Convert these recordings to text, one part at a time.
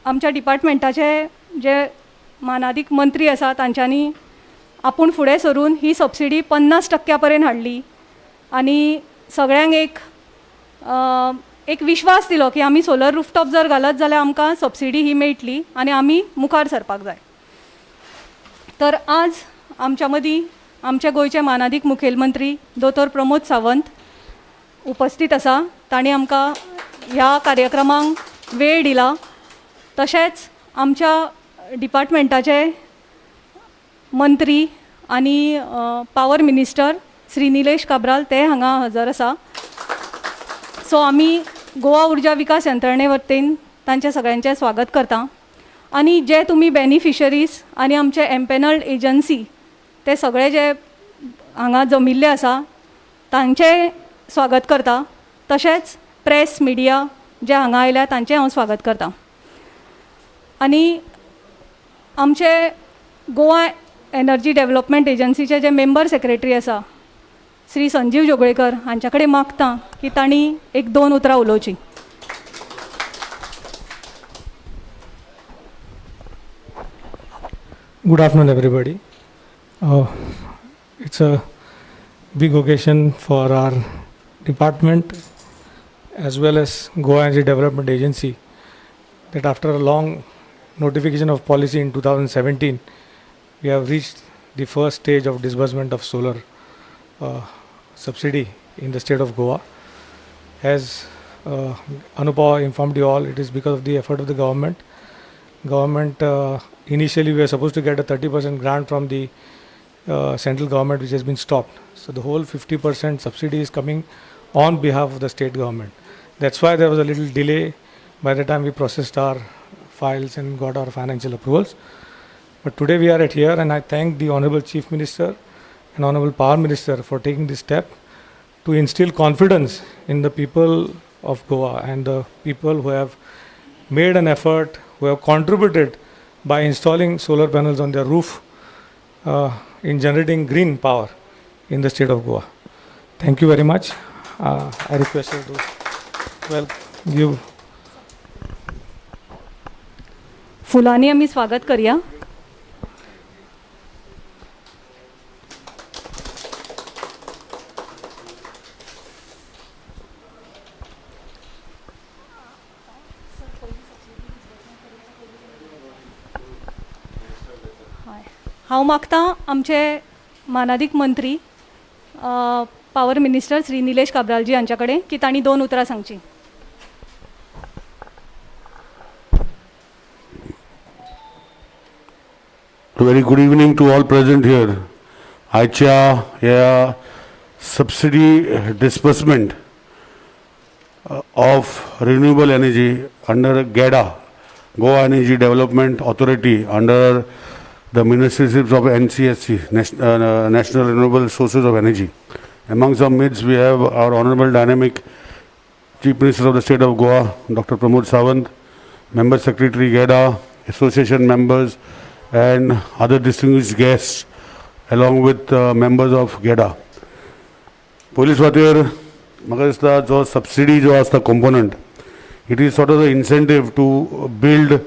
आमच्या डिपार्टमेंटाचे जे मानाधिक मंत्री आसा तांच्यांनी आपूण फुडें सरून ही सबसिडी 50% पर्यंत हाडली आनी सगळ्यांक एक विश्वास दिलो की आमी सोलर रूफटॉप जर घालत जाल्यार आमकां सबसिडी ही मेळटली आनी आमी मुखार सरपाक जाय. तर आज आमच्या मदीं आमचे गोंयचे मानाधिक मुखेलमंत्री दोतोर प्रमोद सावंत उपस्थित आसा. तांणी आमकां ह्या कार्यक्रमांक वेळ दिला. तशेंच आमच्या डिपार्टमेंटाचे मंत्री आनी पावर मिनिस्टर श्री निलेश काब्राल ते हांगा हजर आसा. सो आमी गोवा उर्जा विकास यंत्रणे वतीन तांचे सगळ्यांचे स्वागत करता. आनी जे तुमी बेनिफिशरीज आनी आमचे एम्पॅनल्ड एजन्सी ते सगळे जे हांगा जमिल्ले आसा तांचे स्वागत करता. तशेंच प्रेस मिडिया जे हांगा आयल्या तांचें हांव स्वागत करता. आनी आमचे गोवा एनर्जी डेव्हलपमेंट एजन्सीचे जे मेंबर सेक्रेटरी आसा श्री संजीव जोगळेकर हांच्या कडेन मागता की तांणी 1-2 उतरां उलोवची. Good afternoon, everybody. It's a big occasion for our department as well as Goa Energy Development Agency that after a long notification of policy in 2017, we have reached the first stage of disbursement of solar subsidy in the state of Goa. As Anupa informed you all, it is because of the effort of the government. Initially we were supposed to get a 30% grant from the central government, which has been stopped. So the whole 50% subsidy is coming on behalf of the state government. That's why there was a little delay by the time we processed our files and got our financial approvals. But today we are at here, and I thank the Honorable Chief Minister and Honorable Power Minister for taking this step to instill confidence in the people of Goa and the people who have made an effort, who have contributed by installing solar panels on their roof in generating green power in the state of Goa. Thank you very much. I request you to give. फुलांनी आमी स्वागत करूया. हांव मागता आमचे मानाधिक मंत्री power minister Shri Nilesh काब्रालजी हांच्या कडेन की तांणी 2 उतरां सांगची. Very good evening to all present here. आजच्या ह्या subsidy disbursement of renewable energy under GEDA, Goa Energy Development Authority, under the ministries of NCSC, National Renewable Sources of Energy. Amongst our midst, we have our Honorable Dynamic Chief Minister of the State of Goa, Dr. Pramod Sawant, Member Secretary GEDA, Association members, and other distinguished guests, along with members of GEDA. Police Watir, Magasta, jo subsidy jo as the component, it is sort of the incentive to build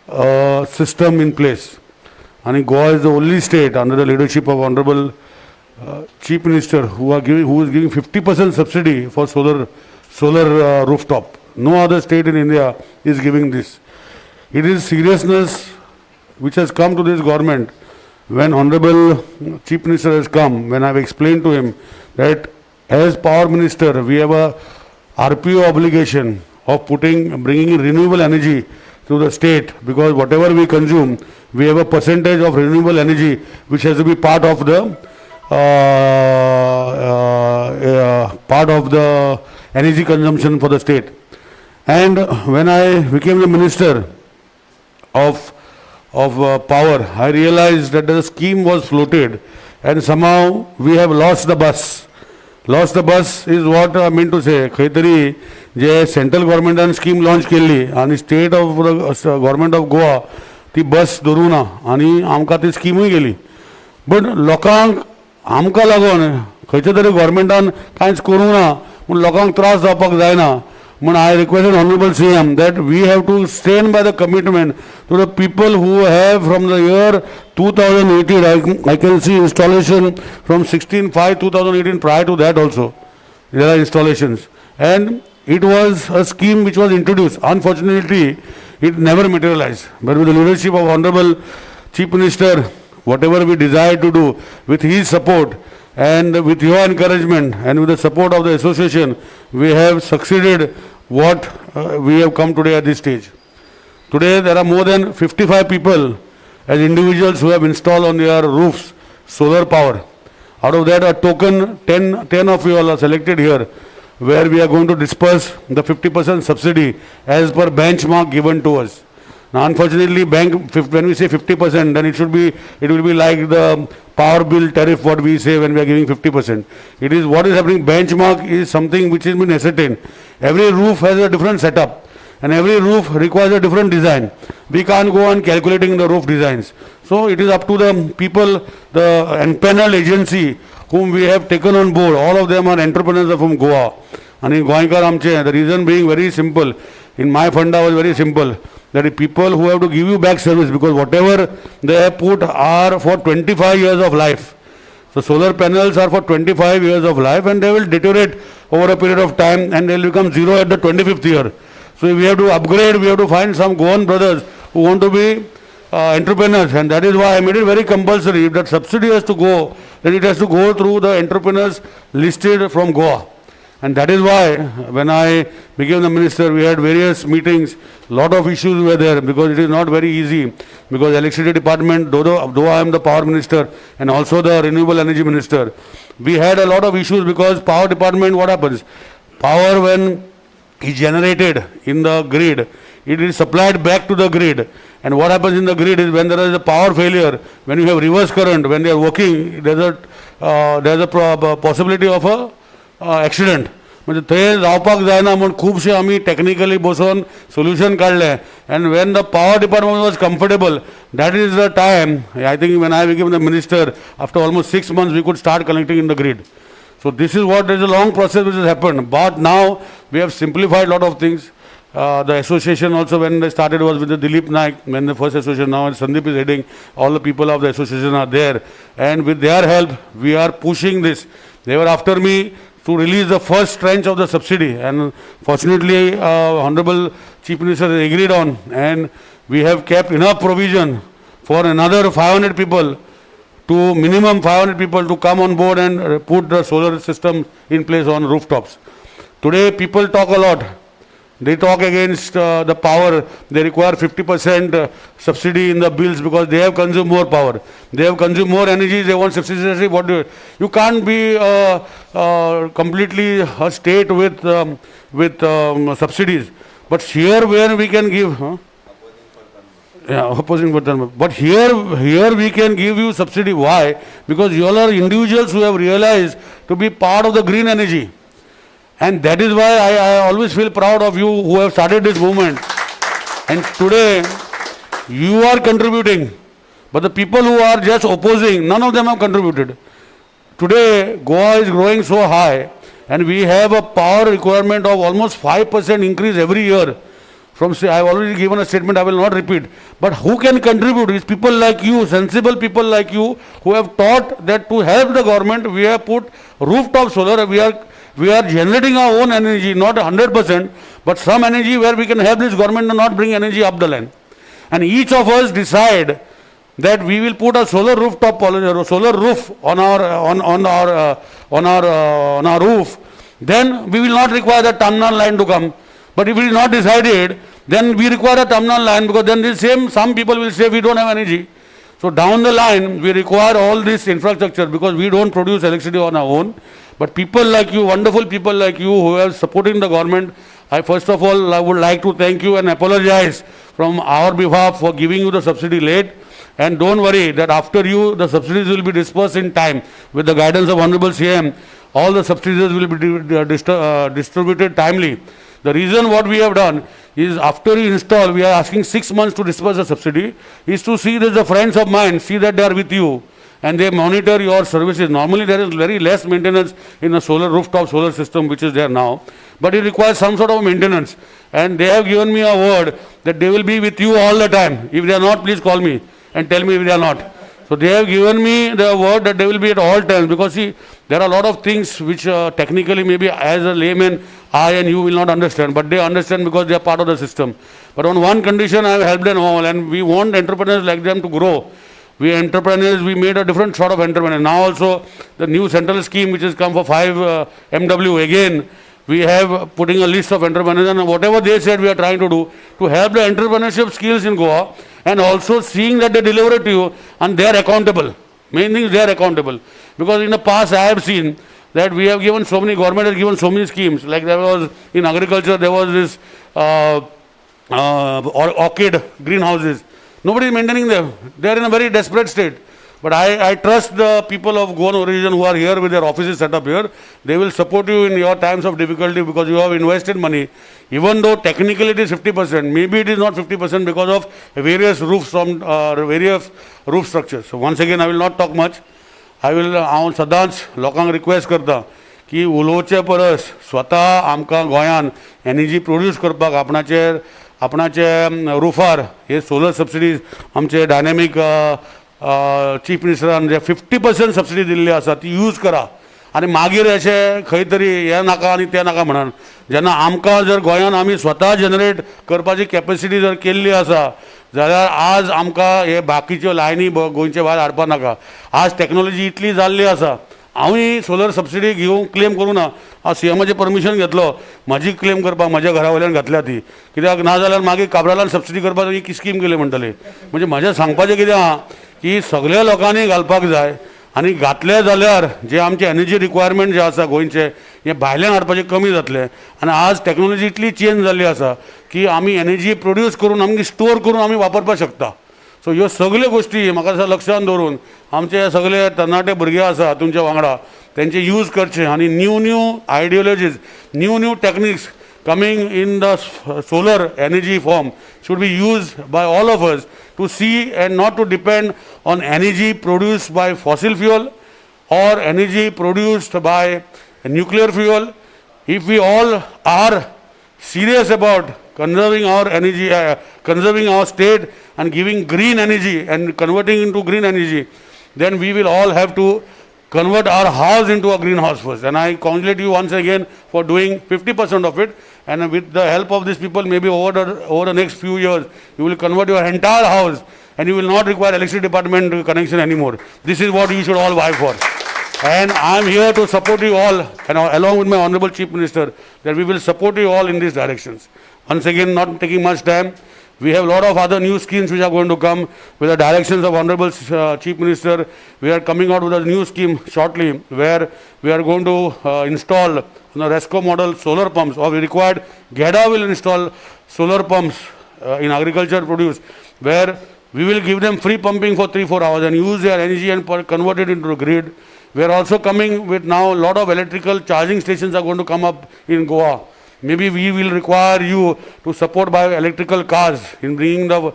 a system in place. And Goa is the only state under the leadership of Honorable Chief Minister who is giving 50% subsidy for solar rooftop. No other state in India is giving this. It is seriousness which has come to this government when Honorable Chief Minister has come, when I have explained to him that as Power Minister we have a RPO obligation of bringing in renewable energy to the state, because whatever we consume, we have a percentage of renewable energy which has to be part of the energy consumption for the state. And when I became the Minister of Power, I realized that the scheme was floated and somehow we have lost the bus. Lost the bus is what I mean to say. खैतरी जे central गव्हर्मेंटान scheme launch केल्ली आनी state of government of Goa ती बस धरूं ना आनी आमकां ती स्किमूय गेली. But लोकांक आमकां लागून खंयच्या तरी गव्हर्मेंटान कांयच करूं ना म्हूण लोकांक त्रास जावपाक जायना But I requested Honorable CM that we have to stand by the commitment to the people who have from the year 2018, I can see installation from 16/5/2018, prior to that also, there are installations. And it was a scheme which was introduced. Unfortunately, it never materialized. But with the leadership of Honorable Chief Minister, whatever we desire to do, with his support and with your encouragement and with the support of the association, we have succeeded what we have come today at this stage. Today there are more than 55 people as individuals who have installed on their roofs solar power. Out of that, a token 10 of you all are selected here, where we are going to disperse the 50% subsidy as per benchmark given to us. Now, unfortunately, when we say 50%, then it will be like the power bill tariff what we say when we are giving 50%. It is what is happening. Benchmark is something which has been ascertained. Every roof has a different setup, and every roof requires a different design. We can't go on calculating the roof designs. So it is up to the people, the empaneled agency whom we have taken on board. All of them are entrepreneurs from Goa. And in Goinkar Amche, the reason being very simple. In my funda was very simple. That the people who have to give you back service, because whatever they have put are for 25 years of life. So solar panels are for 25 years of life, and they will deteriorate over a period of time, and they will become zero at the 25th year. So we have to upgrade, we have to find some Goan brothers who want to be entrepreneurs, and that is why I made it very compulsory. If that subsidy has to go, then it has to go through the entrepreneurs listed from Goa. And that is why when I became the minister, we had various meetings, lot of issues were there, because it is not very easy, because electricity department, though I am the power minister and also the renewable energy minister, we had a lot of issues, because power department, what happens? Power, when is generated in the grid, it is supplied back to the grid. And what happens in the grid is, when there is a power failure, when you have reverse current, when they are working, there is a possibility of a accident. म्हणजे थंय जावपाक जायना म्हूण खुबशे आमी technically बसून solution काडलें. And when the power department was comfortable, that is the time, I think when I became the minister, after almost 6 months, we could start connecting in the grid. So this is what, there is a long process which has happened. But now we have simplified a lot of things. The association also, when they started, was with the Dilip Naik, when the first association, now Sandeep is heading, all the people of the association are there. And with their help, we are pushing this. They were after me to release the first tranche of the subsidy, and fortunately Honorable Chief Minister has agreed on, and we have kept enough provision for another 500 people, to minimum 500 people to come on board and put the solar system in place on rooftops. Today people talk a lot. They talk against the power. They require 50% subsidy in the bills because they have consumed more power. They have consumed more energy. They want subsidy. You can't be completely a state with subsidies. But here, where we can give, opposing for term. But here we can give you subsidy. Why? Because you all are individuals who have realized to be part of the green energy. And that is why I always feel proud of you who have started this movement. And today, you are contributing. But the people who are just opposing, none of them have contributed. Today, Goa is growing so high, and we have a power requirement of almost 5% increase every year. I have already given a statement, I will not repeat. But who can contribute? It's people like you, sensible people like you, who have thought that to help the government, we have put rooftop solar. We are generating our own energy, not 100%, but some energy where we can help this government to not bring energy up the line. And each of us decide that we will put a solar rooftop policy, solar roof on our roof. Then we will not require the terminal line to come. But if it is not decided, then we require a terminal line, because then some people will say we don't have energy. So down the line, we require all this infrastructure, because we don't produce electricity on our own. But people like you, wonderful people like you who are supporting the government, I first of all I would like to thank you and apologize from our behalf for giving you the subsidy late. And don't worry that after you, the subsidies will be dispersed in time. With the guidance of Honorable CM, all the subsidies will be distributed timely. The reason what we have done is, after you install, we are asking 6 months to disperse the subsidy, is to see that the friends of mine, see that they are with you. and they monitor your services. Normally there is very less maintenance in a solar rooftop solar system which is there now, but it requires some sort of maintenance, and they have given me a word that they will be with you all the time. If they are not, please call me and tell me if they are not. So they have given me the word that they will be at all times, because see, there are a lot of things which technically maybe as a layman I and you will not understand, but they understand because they are part of the system. But on one condition I have helped them all, and we want entrepreneurs like them to grow. We entrepreneurs, we made a different sort of entrepreneur. Now also the new central scheme which has come for 5 MW, again we have putting a list of entrepreneurs, and whatever they said we are trying to do to help the entrepreneurship skills in Goa, and also seeing that they deliver it to you and they are accountable. Main thing is they are accountable, because in the past I have seen that we have given so many, government has given so many schemes, like there was in agriculture there was this orchid greenhouses. Nobody is maintaining them. They are in a very desperate state. But I trust the people of Goan origin who are here with their offices set up here. They will support you in your times of difficulty, because you have invested money. Even though technically it is 50%, maybe it is not 50% because of various roofs from various roof structures. So once again, I will not talk much. I will हांव सदांच लोकांक request करता की उलोवचे परस स्वता आमकां गोंयान energy produce करपाक आपणाचे रुफार हे सोलर सबसिडीज आमचे डायनॅमीक चीफ मिनिस्टरान जे 50% सबसिडी दिल्ली आसा ती यूज करा, आनी मागीर अशें खंय तरी हें नाका आनी तें नाका म्हणून जेन्ना आमकां जर गोंयान आमी स्वता जनरेट करपाची कॅपॅसिटी जर केल्ली आसा जाल्यार आज आमकां हे बाकीच्यो लायनी गोंयचे भायर हाडपा नाका. आज टॅक्नॉलॉजी इतली जाल्ली आसा. हांवूय सोलर सबसिडी घेवंक क्लेम करूं ना, हांव सीएमाचें परमिशन घेतलो म्हाजी क्लेम करपाक, म्हाज्या घरा वयल्यान घातल्या ती, कित्याक ना जाल्यार मागीर काब्रालान सबसिडी करपाक ही स्कीम केली म्हणटले. म्हणजे म्हाजें सांगपाचें कितें आहा की सगळ्या लोकांनी घालपाक जाय, आनी घातले जाल्यार जे आमचे एनर्जी रिक्वायरमेंट जे आसा गोंयचे हे भायल्यान हाडपाचें कमी जातलें. आनी आज टॅक्नॉलॉजी इतली चेंज जाल्ली आसा की आमी एनर्जी प्रोड्यूस करून आमगे स्टोर करून आमी वापरपाक शकता. सो ह्यो सगल्यो गोश्टी म्हाका दिसता लक्षांत दवरून आमचे सगळे तरणाटे भुरगे आसा तुमच्या वांगडा तेंचे यूज करचे, आनी new ideologies, new techniques coming in the solar energy form should be used by all of us to see and not to depend on energy produced by fossil fuel or energy produced by nuclear fuel. If we all are serious about conserving our energy, conserving our state and giving green energy and converting into green energy, then we will all have to convert our house into a greenhouse first. And I congratulate you once again for doing 50% of it. And with the help of these people, maybe over the next few years, you will convert your entire house and you will not require electricity department connection anymore. This is what you should all vie for. And I am here to support you all, and along with my Honorable Chief Minister, that we will support you all in these directions. Once again, not taking much time, we have a lot of other new schemes which are going to come with the directions of Honorable Chief Minister. We are coming out with a new scheme shortly where we are going to install the RESCO model solar pumps, or we required GEDA will install solar pumps in agriculture produce, where we will give them free pumping for 3-4 hours and use their energy and convert it into the grid. We are also coming with now a lot of electrical charging stations are going to come up in Goa. Maybe we will require you to support by electrical cars in bringing the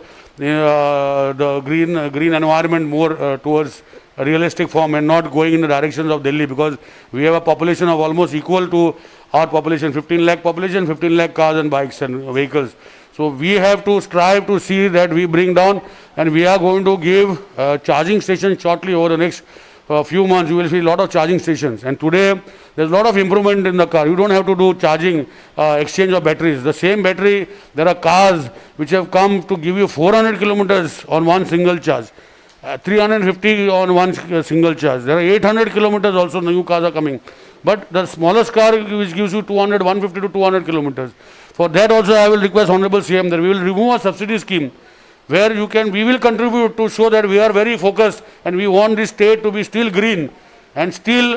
green environment more towards a realistic form and not going in the directions of Delhi, because we have a population of almost equal to our population, 15 lakh population, 15 lakh cars and bikes and vehicles. So we have to strive to see that we bring down, and we are going to give charging stations shortly over the next few months. You will see a lot of charging stations, and today there's a lot of improvement in the car. You don't have to do charging, exchange of batteries. The same battery, there are cars which have come to give you 400 kilometers on one single charge, 350 on one single charge. There are 800 kilometers also, new cars are coming. But the smallest car which gives you 200, 150 to 200 kilometers. For that also I will request Honorable CM that we will remove a subsidy scheme where we will contribute to show that we are very focused and we want this state to be still green and still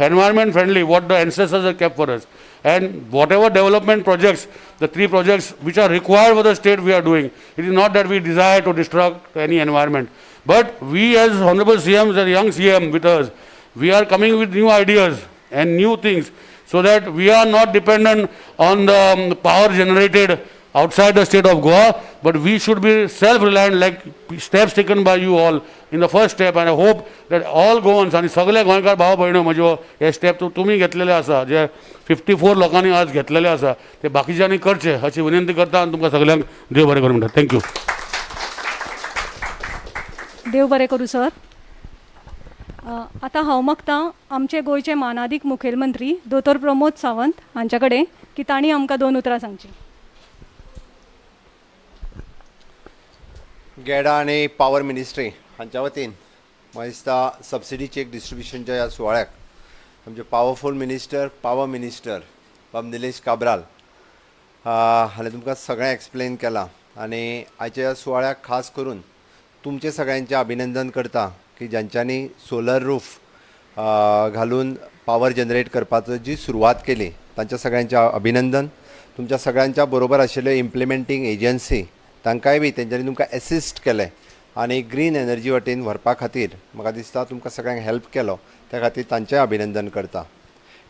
environment friendly, what the ancestors have kept for us. And whatever development projects, the 3 projects which are required for the state we are doing, it is not that we desire to destruct any environment. But we as Honorable CM, as a young CM with us, we are coming with new ideas and new things so that we are not dependent on the power generated outside the state of Goa, but we should be self-reliant like steps taken by you all in the first step, and I hope that all Goans आणि सगळे गोंयकार भाव भयण्यो म्हज्यो हे step तुमी घेतलेले आसा जे 54 लोकांनी आज घेतलेले आसा ते बाकीच्यांनी करचे अशी विनंती करता आणि तुमकां सगळ्यांक देव बरें करूं म्हणटा. थँक्यू. देव बरें करूं सर. आतां हांव मागतां आमचे गोंयचे मानादीक मुखेलमंत्री दोतोर प्रमोद सावंत हांचे कडेन की तांणी आमकां 2 उतरां सांगची. गेडा आणि पॉवर मिनिस्ट्री हांच्या वतीन म्हाका दिसता सबसिडी चेक डिस्ट्रिब्युशनच्या ह्या सुवाळ्याक आमचे पावरफूल पावर मिनिस्टर बाब निलेश काब्राल हाणें तुमकां सगळें एक्सप्लेन केलां आनी आयच्या ह्या सुवाळ्याक खास करून तुमचे सगळ्यांचें अभिनंदन करता की ज्यांच्यांनी सोलर रूफ घालून पावर जनरेट करपाचो जी सुरवात केली तांच्या सगळ्यांचें अभिनंदन. तुमच्या सगळ्यांच्या बरोबर आशिल्ल्यो इम्प्लिमेंटींग एजन्सी तांकांय बी तेंच्यांनी तुमकां एसिस्ट केलें आनी ग्रीन एनर्जी वटेन व्हरपा खातीर म्हाका दिसता तुमकां सगळ्यांक हेल्प केलो त्या खातीर तांचें अभिनंदन करता.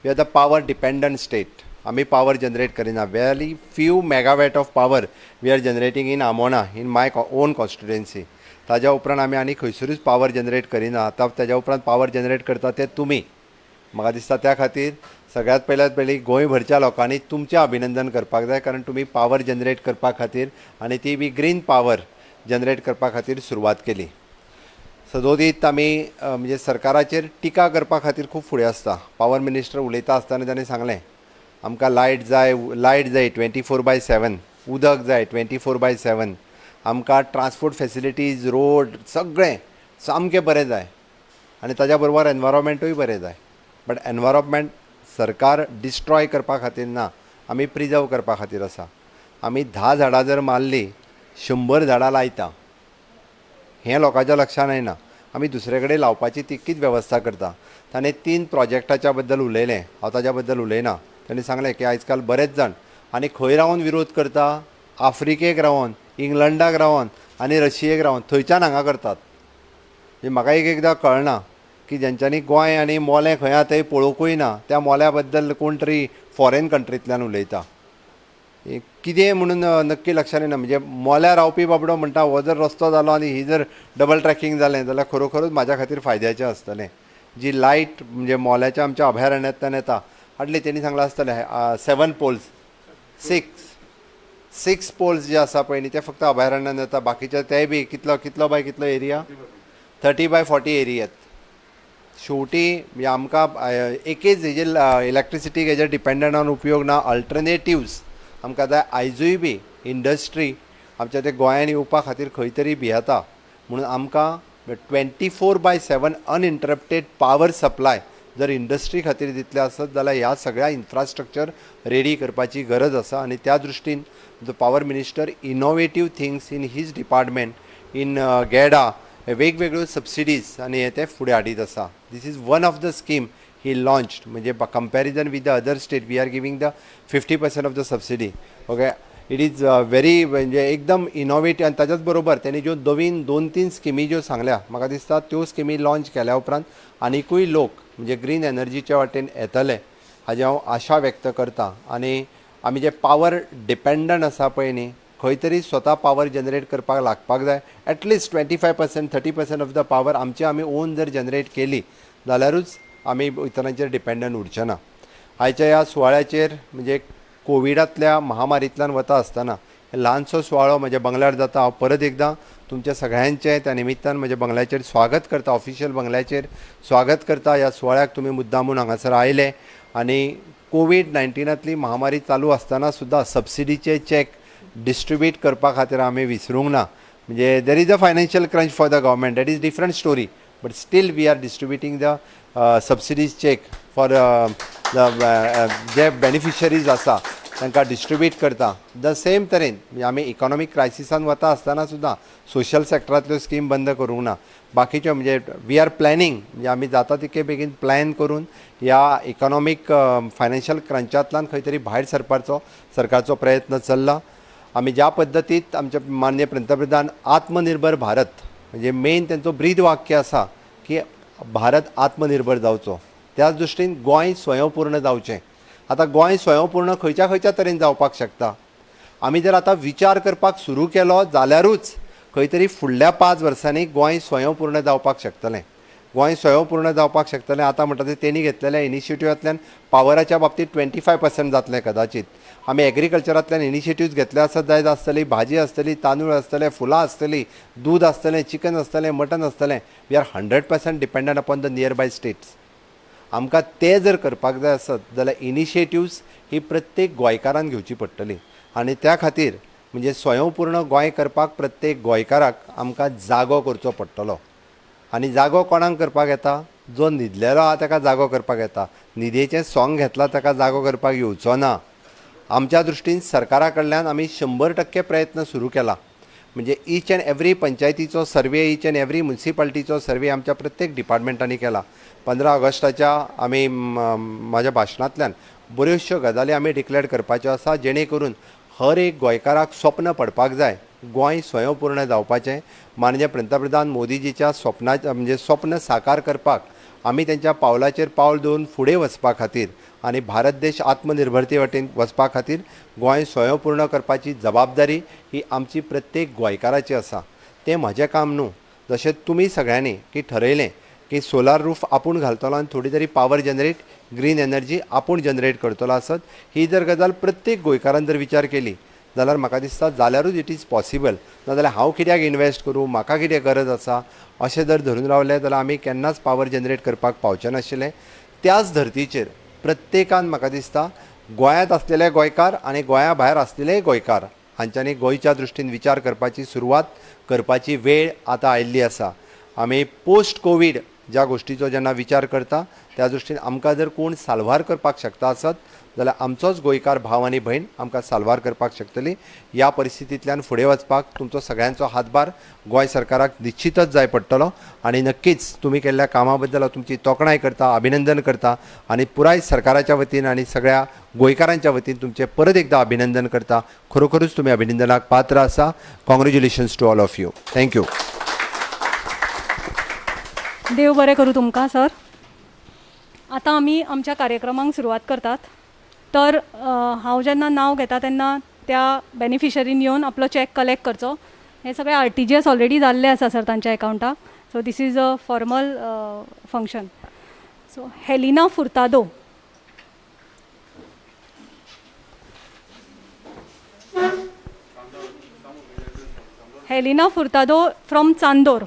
We are the power dependent state. आमी पावर जनरेट करिना. Very few megawatt of power we are generating in Amona in my own constituency. ताज्या उपरांत आमी आनी खंयसरूच पावर जनरेट करिना. आतां ताज्या उपरांत पावर जनरेट करता ते तुमी. म्हाका दिसता त्या खातीर सगळ्यात पयलीं गोंयभरच्या लोकांनी तुमचें अभिनंदन करपाक जाय कारण तुमी पावर जनरेट करपा खातीर आनी ती बी ग्रीन पावर जनरेट करपा खातीर सुरवात केली. सदोदीत आमी म्हणजे सरकाराचेर टिका करपा खातीर खूब फुडें आसता. पावर मिनिस्टर उलयता आसतना ताणें सांगलें आमकां लायट जाय 24/7, उदक जाय 24/7, आमकां ट्रान्सपोर्ट फेसिलिटीज रोड सगळें सामकें बरें जाय आनी ताज्या बरोबर एनवायरमेंटूय बरें जाय. बट एनवायरमेंट सरकार डिस्ट्रॉय करपा खातीर ना, आमी प्रिजर्व करपा खातीर आसा. आमी 10 झाडां जर मारलीं 100 झाडां लायता हें लोकांच्या लक्षांत येना. आमी दुसरे कडेन लावपाची तितकीच वेवस्था करता. ताणें 3 प्रोजेक्टाच्या बद्दल उलयलें. हांव ताज्या बद्दल उलयना. ताणें सांगलें की आयज काल बरेच जाण आनी खंय रावन विरोध करता, आफ्रिकेक रावन, इंग्लंडाक रावन आनी रशियेक रावन थंयच्यान हांगा करतात. म्हाका एकदां कळना की ज्यांच्यांनी गोंय आनी मोलें खंय आसा थंय पळोवंकूय ना त्या मोल्या बद्दल कोण तरी फॉरेन कंट्रींतल्यान उलयता. कितें म्हणून नक्की लक्षांत येना. म्हणजे मोल्यार रावपी बाबडो म्हणटा हो जर रस्तो जालो आनी ही जर डबल ट्रॅकिंग जालें जाल्यार खरोखरूच म्हाज्या खातीर फायद्याचें आसतलें. जी लायट म्हणजे मोल्याच्या आमच्या अभयारण्यांतल्यान येता हाडली तेणी सांगलां आसतलें 7 पोल्स 6 पोल्स जे आसा पळय न्ही ते फक्त अभयारण्यांत येता. बाकीचे तेय बी कितलो बाय कितलो एरिया 30/40 एरियात. शेवटी म्हणजे आमकां एकेच हेजे इलेक्ट्रिसिटीक हेजेर डिपेंडंट रावन उपयोग ना. अल्टरनेटिव्स आमकां जाय. आयजूय बी इंडस्ट्री आमच्या ते गोंयांत येवपा खातीर खंय तरी भियेता म्हणून आमकां 24/7 अनइंटरप्टेड पावर सप्लाय जर इंडस्ट्री खातीर दितले आसत जाल्यार ह्या सगळ्या इन्फ्रास्ट्रक्चर रेडी करपाची गरज आसा. आनी त्या दृश्टीन the power minister innovative things in his department in GEDA वेगवेगळ्यो सबसिडीज आनी हे ते फुडें हाडीत आसा. This is one of the scheme he launched. म्हणजे comparison with the other state we are giving the 50% of the subsidy. Okay, it is very म्हणजे एकदम इनोवेटीव. आनी ताच्याच बरोबर त्यांनी ज्यो नवीन 2-3 स्किमी ज्यो सांगल्या म्हाका दिसता त्यो स्किमी लॉन्च केल्या उपरांत आनीकूय लोक म्हणजे ग्रीन एनर्जीच्या वाटेन येतले हाजी हांव आशा व्यक्त करता. आनी आमी जे पावर डिपेंडंट आसा पळय न्ही खंय तरी स्वता पावर जनरेट करपाक लागपाक जाय. एटलिस्ट 25% 30% ऑफ द पावर आमी ओन जर जनरेट केली जाल्यारूच आमी इतरांचेर डिपेंडंट उरचे ना. आयच्या ह्या सुवाळ्याचेर म्हणजे कोविडांतल्या महामारींतल्यान वता आसतना ल्हानसो सुवाळो म्हज्या बंगल्यार जाता. हांव परत एकदां तुमच्या सगळ्यांचें त्या निमित्तान म्हज्या बंगल्याचेर स्वागत करता. ऑफिशियल बंगल्याचेर स्वागत करता. ह्या सुवाळ्याक तुमी मुद्दामून हांगासर आयले आनी कोविड-19तली महामारी चालू आसतना सुद्दां सबसिडीचे चॅक डिस्ट्रिब्यूट करपा खातीर आमी विसरूंक ना. म्हणजे there is a financial crunch for the government, that is different story, but still we are distributing the subsidies cheque for जे बेनिफिशरीज आसा तांकां डिस्ट्रिब्यूट करता. द सेम तरेन म्हणजे आमी इकॉनॉमीक क्रायसिसान वता आसतना सुद्दां सोशल सॅक्टरांतल्यो स्कीम बंद करूंक ना. बाकीच्यो म्हणजे वी आर प्लॅनिंग म्हणजे आमी जाता तितके बेगीन प्लॅन करून ह्या इकॉनॉमीक फायनान्शियल क्रंचांतल्यान खंय तरी भायर सरपाचो सरकारचो प्रयत्न चल्ला. आमी ज्या पद्दतीत आमचे माननीय पंतप्रधान आत्मनिर्भर भारत म्हणजे मेन तेंचो ब्रीद वाक्य आसा की भारत आत्मनिर्भर जावचो. त्याच दृश्टीन गोंय स्वयंपूर्ण जावचें. आतां गोंय स्वयंपूर्ण खंयच्या तरेन जावपाक शकता. आमी जर आतां विचार करपाक सुरू केलो जाल्यारूच खंय तरी फुडल्या 5 वर्सांनी गोंय स्वयंपूर्ण जावपाक शकतलें. गोंय स्वयंपूर्ण जावपाक शकतलें. आतां म्हणटा तें तेणी घेतलेल्या इनिशिएटिव्हांतल्यान पावराच्या बाबतींत 25% जातलें कदाचित. आमी एग्रीकल्चरांतल्यान इनिशिएटिव्स घेतले आसत जायत आसतली, भाजी आसतली, तांदूळ आसतले, फुलां आसतली, दूद आसतलें, चिकन आसतलें, मटन आसतलें. We are 100% dependent upon the near by states. आमकां तें जर करपाक जाय आसत जाल्यार इनिशिएटिव्स ही प्रत्येक गोंयकारान घेवची पडटली. आनी त्या खातीर म्हणजे स्वयंपूर्ण गोंय करपाक प्रत्येक गोंयकाराक आमकां जागो करचो पडटलो. आनी जागो कोणाक करपाक येता? जो न्हिदलेलो आहा ताका जागो करपाक येता. न्हिदेचें सोंग घेतलां ताका जागो करपाक येवचो ना. आमच्या दृश्टीन सरकारा कडल्यान आमी 100% प्रयत्न सुरू केला. म्हणजे ईच अँड एवरी पंचायतीचो सर्वे, ईच अँड एवरी म्युनिसिपालिटीचो सर्वे आमच्या प्रत्येक डिपार्टमेंटांनी केला. 15 ऑगस्टाच्या आमी म्हाज्या भाशणांतल्यान बऱ्योचश्यो गजाली आमी डिक्लेअर करपाच्यो आसा जेणे करून हर एक गोंयकाराक स्वप्न पडपाक जाय गोंय स्वयंपूर्ण जावपाचें. माननीय पंतप्रधान मोदीजीच्या स्वप्नाचें म्हणजे स्वप्न साकार करपाक आमी तेंच्या पावलाचेर पावल दवरून फुडें वचपा खातीर आनी भारत देश आत्मनिर्भरते वटेन वचपा खातीर गोंय स्वयंपूर्ण करपाची जबाबदारी ही आमची प्रत्येक गोंयकाराची आसा. तें म्हजें काम न्हू. जशें तुमी सगळ्यांनी की ठरयलें की सोलार रूफ आपूण घालतलो आनी थोडी तरी पावर जनरेट ग्रीन एनर्जी आपूण जनरेट करतलो आसत. ही जर गजाल प्रत्येक गोंयकारान जर विचार केली जाल्यार म्हाका दिसता जाल्यारूच इट इज पॉसिबल. नाजाल्यार हांव कित्याक इन्वेस्ट करूं, म्हाका कितें गरज आसा अशें जर धरून रावलें जाल्यार आमी केन्नाच पावर जनरेट करपाक पावचे नाशिल्ले. त्याच धर्तीचेर प्रत्येकान म्हाका दिसता गोंयांत आसलेले गोंयकार आनी गोंया भायर आसलेले गोंयकार हांच्यांनी गोंयच्या दृश्टीन विचार करपाची सुरवात करपाची वेळ आतां आयिल्ली आसा. आमी पोस्ट कोवीड ज्या गोश्टीचो जेन्ना विचार करता त्या दृश्टीन आमकां जर कोण साल्वार करपाक शकता आसत जाल्यार आमचोच गोंयकार भाव आनी भयण आमकां साल्वार करपाक शकतली. ह्या परिस्थितींतल्यान फुडें वचपाक तुमचो सगळ्यांचो हातभार गोंय सरकाराक निश्चितच जाय पडटलो. आनी नक्कीच तुमी केल्ल्या कामा बद्दल हांव तुमची तोखणाय करता, अभिनंदन करता आनी पुराय सरकाराच्या वतीन आनी सगळ्या गोंयकारांच्या वतीन तुमचें परत एकदां अभिनंदन करता. खरोखरूच तुमी अभिनंदनाक पात्र आसा. Congratulations to all of you. Thank you. देव बरें करूं तुमकां सर. आतां आमी आमच्या कार्यक्रमांक सुरवात करतात. तर हांव जेन्ना नांव घेता तेन्ना त्या बेनिफिशरीन येवन आपलो चॅक कलेक्ट करचो. हे सगळे RTGS ऑलरेडी जाल्ले आसा सर तांच्या एकाउंटाक. So this is a formal function. So Helena Furtado. Helena Furtado from Chandor.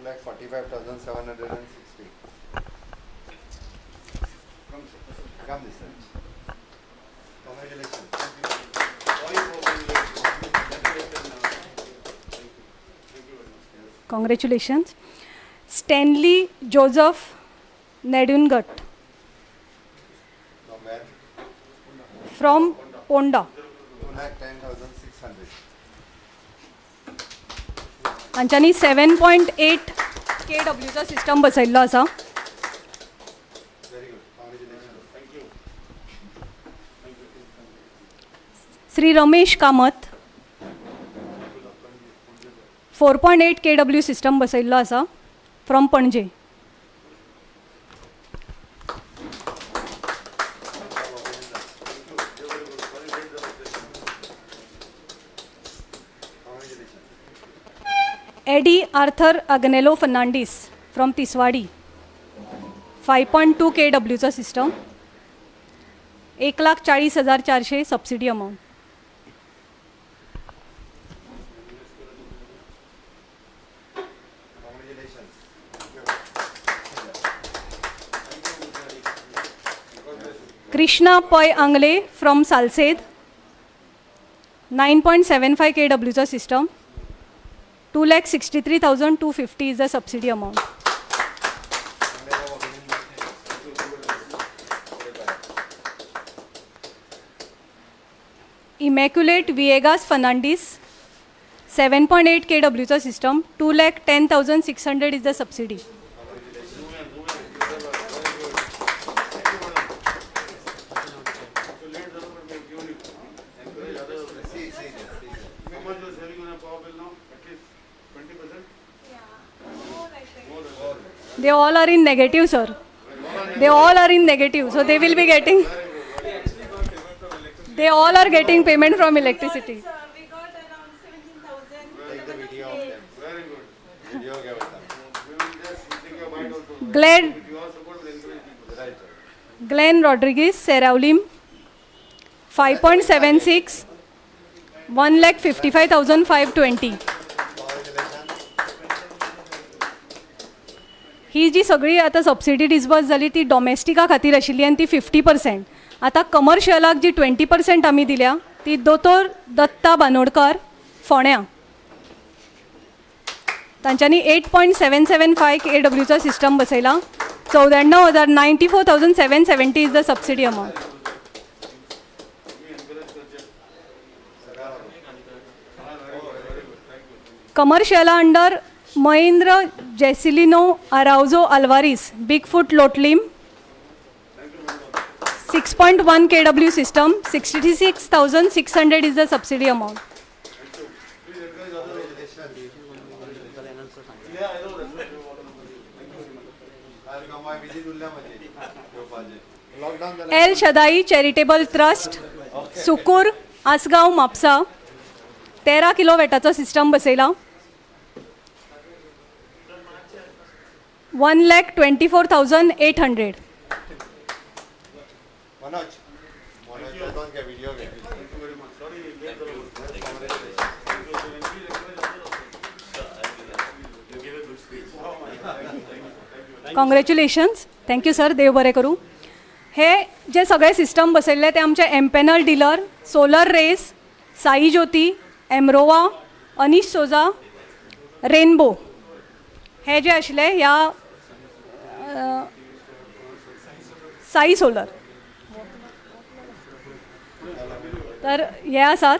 2,45,760. Come this side. Congratulations. Congratulations. Stanley Joseph Nedungut from Ponda. 2,10,600. हांच्यांनी 7.8 kWचा सिस्टम बसयल्लो आसा. श्री रमेश कामत 4.8 kW सिस्टम बसयल्लो आसा फ्रॉम पणजे. एडी आर्थर अग्नेलो फर्नांडीस फ्रॉम तिसवाडी 5.2 kWचा system. 1,40,400 subsidy amount. Krishna Pai Angle from Salcete 9.75 kWचा system. 2,63,250 is the subsidy amount. Immaculate Viegas Fernandez 7.8 kWचा system. 2,10,600 is the subsidy. They all are in negative, sir. They all are in negative, so they will be getting. They all are getting payment from electricity. We got around 17,000. Take the video of them. Very good. Video give it. We will just take your mind also. Glenn, With your support, we'll encourage people. Right. Glenn Rodriguez, Seraulim, 5.76, 1,55,520. ही जी सगळी आता subsidy disburse जाली ती डॉमेस्टिका खातीर आशिल्ली आनी ती 50%. आता कमर्शियलाक जी 20% आमी दिल्या ती दोतोर दत्ता बानोडकर फोण्या. तांच्यांनी 8.775 KWचा सिस्टम बसयला. 94,770 इज द सबसिडी अमाउंट. कमर्शियला under Mahendra Jecilino Araujo Alvares bigfoot Loutolim 6.1 KW system, 66,600 is the subsidy amount. El Shaddai charitable trust Sukur Assagao Mapusa 13 किलोवॅटाचो सिस्टम बसयला. 1,24,800. मनोज दोन घे व्हिडिओ घे. कॉंग्रॅच्युलेशन्स. Thank you sir. देव बरें करूं. हे जे सगळे सिस्टम बसयल्ले ते आमचे empanel dealer solar race, Sai ज्योती, एमरोवा, अनीश सोजा, रेनबो हे जे आशिल्ले ह्या साई सोलर. तर हे आसात.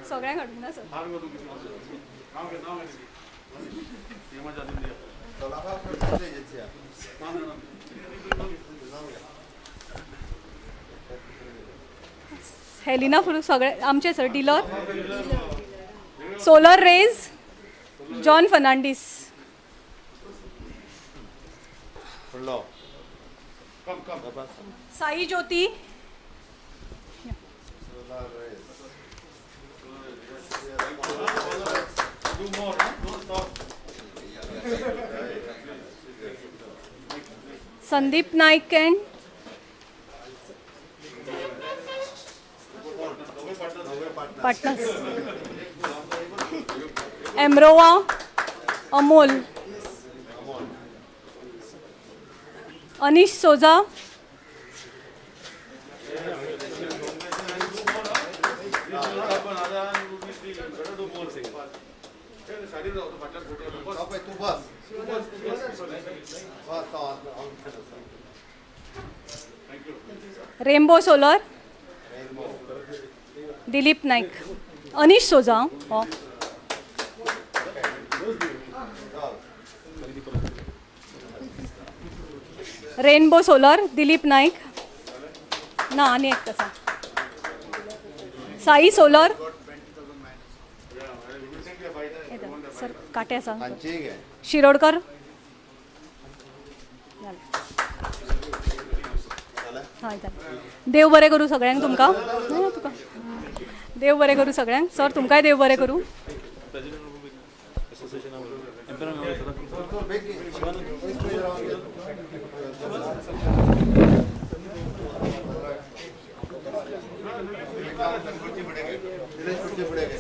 सगळ्यांक हाडूंक ना सर. हेलिना फुरू सगळे आमचे sir dealer. Solar rays John Fernandes. फुडलो साई ज्योती. Sandeep Naik and partners. एमरोवा अमोल. अनीश सोजा. तू बस. Rainbow solar Dilip Naik. अनीश सोजा. हो रेनबो सोलर दिलीप नाईक. ना आनी एक कसा. साई सोलर. सर काटे आसा. हांची घे. शिरोडकर. हय देव बरें करूं सगळ्यांक तुमकां. तुका देव बरें करूं सगळ्यांक. सर तुमकांय देव बरें करूं. पुढे घे.